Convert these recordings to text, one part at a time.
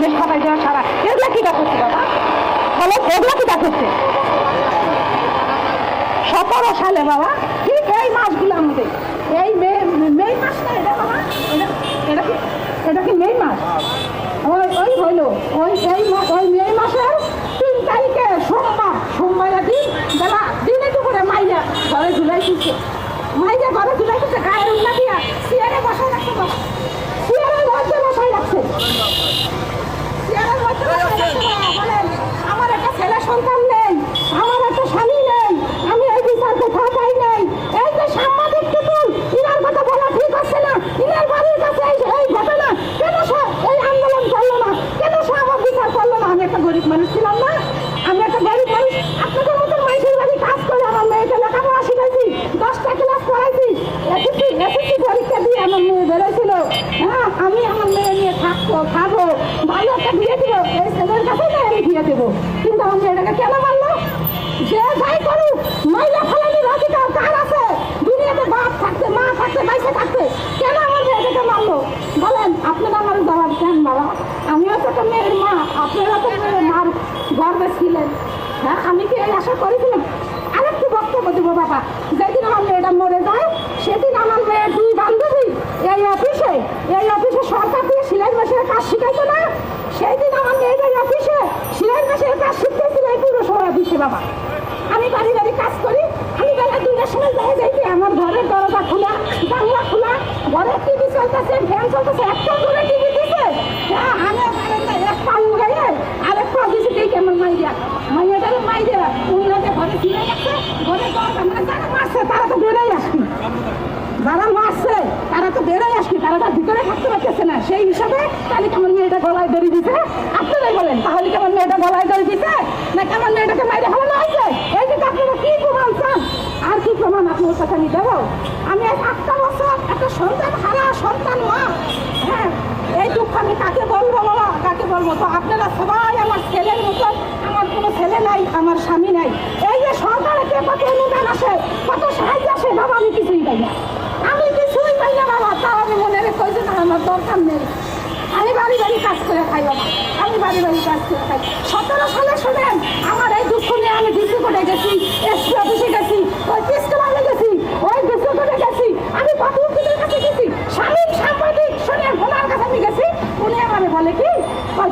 বিদেশ খাতায় দেওয়া সারা, এগুলা কিটা করছে বাবা বলো, এগুলা কিটা করছে 17 সালে বাবা, ঠিক এই মাসগুলোর মধ্যে, এই মে মাসটা এটা বাবা, এটা কি মে মাস? ওই হইলো ওই মে মাসের 3 তারিখে সোমবারের দিন বেলা দিনে দুপুরে মাইয়া ঘরে ঝুলাইতেছে, ঘরে ঝুলাইতেছে, গায়ের উল্লা দিয়া চেয়ারে বসায় রাখছে বাবা, চেয়ারের মধ্যে বসায় রাখছে, চেয়ারের মধ্যে বলেন আমার একটা ছেলে সন্তান নেই, আমার একটা স্বামী নেই, আমি এই বিচার কোথাও পাই নাই। এই যে সাংবাদিক টুকুল ইনার কথা বলা ঠিক হচ্ছে না, ইনার বাড়ির কাছে এই ঘটনা কেন এই আন্দোলন করলো না, কেন সে আমার বিচার করলো না? আমি একটা গরিব মানুষ ছিলাম না, আমি একটা গরিব মানুষ, আপনাদের মতন মানুষের বাড়ি কাজ করে আমার মেয়েকে লেখাপড়া শিখাইছি, 10টা ক্লাস পড়াইছি, এসএসসি পরীক্ষা দিয়ে আমার মেয়ে বেরোছিল। হ্যাঁ, আমি আমার মেয়ে নিয়ে থাকবো, খাবো, ভালো একটা বিয়ে দিব, এই ছেলের কাছে না আমি বিয়ে দেবো, কিন্তু আমার মেয়েটাকে কেন মারলো? যে যাই করুক, মহিলা ফেলানির অধিকার কার আছে? দুনিয়াতে বাপ থাকতে, মা থাকতে, বাইসে থাকতে, কেন আমার মেয়েটাকে মারলো? বলেন, আপনারা আমার জবাব দেন বাবা। আমিও তো একটা মেয়ের মা, আপনারা তো মেয়ের মার গর্বে ছিলেন। হ্যাঁ, আমি কি এই আশা করেছিলাম? আরেকটু বক্তব্য দেবো বাবা, যেদিন আমার মেয়েটা মরে যায় সেদিন আমার মেয়ের 2 বান্ধবী এই অফিসে সরকার থেকে সেলাই মেশিনের কাজ শিখাইতো না, সেই দিন আমার মেয়েটা এই অফিসে সেলাই মেশিনের কাজ শিখতেছিল এই পুরসভা অফিসে বাবা। আমি বাড়ি কাজ করি, আমি বেলা 2টার সময় যাইতে আমার ঘরের দরজা খোলা, জানলা খোলা, ঘরের টিভি চলতেছে, ফ্যান চলতেছে, একটা দূরে টিভি দিছে, আমি এক পা উগাইয়ে আরেক পা দিছে, দেখি আমার মাইয়াটারে মাইয়া উন্নতে ঘরে ফিরে গেছে, ঘরে দরজা মানে যারা মারছে তারা তো বেরোই আসবি, যারা মারছে তারা তো বেরোই আসবি, তারা তার ভিতরে থাকতে পারতেছে না, সেই হিসাবে তাহলে কেমন মেয়েটা গলায় দড়ি দিছে? আপনারাই বলেন, তাহলে কেমন মেয়েটা গলায় দড়ি দিছে না কেমন মেয়েটাকে মাইরে ফেলানো হয়েছে? এই যে আপনারা কি প্রমাণ চান? আর কি প্রমাণ আপনার কাছে আমি দেবো? আমি 8টা বছর একটা সন্তান হারা সন্তান মা। হ্যাঁ, এই দুঃখ আমি কাকে বলবো বাবা, কাকে বলবো? তো আপনারা সবাই আমার ছেলের মতো, আমার কোনো ছেলে নাই, আমার স্বামী নাই, এই যে সরকারের কত অনুদান আসে, কত সাহায্য আসে বাবা, আমি কিছুই পাই না, আমি কিছুই পাই না বাবা। তাও আমি মনে রেখে না আমার দরকার নেই, আমি বাড়ি কাজ করে খাই বাবা, আমি বাড়ি কাজ করে খাই। 17 সালে শোনেন আমার এই দুঃখ নিয়ে আমি ডিসি কোর্টে গেছি, এসপি অফিসে গেছি, ওই পিস্টলালে গেছি, ওই ডিসি কোর্টে গেছি, আমি কত উকিলের কাছে গেছি, সাংবাদিক শোনেন ওনার কাছে আমি গেছি, উনি আমাকে বলে কি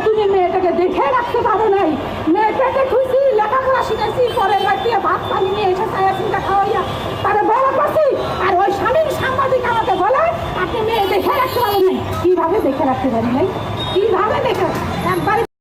তুমি মেয়েটাকে দেখে রাখতে পারো নাই, মেয়ে পেটে খুঁজছি, লেখাপড়া শিখেছি, পরের বাড়িতে ভাত পানি নিয়ে এসে চায়া চিন্তা খাওয়াইয়া তারা বড় করছি, আর ওই সাংবাদিক আমাকে বলে আপনি মেয়ে দেখে রাখতে পারেন নাই। কিভাবে দেখে রাখতে পারি নাই? কিভাবে দেখে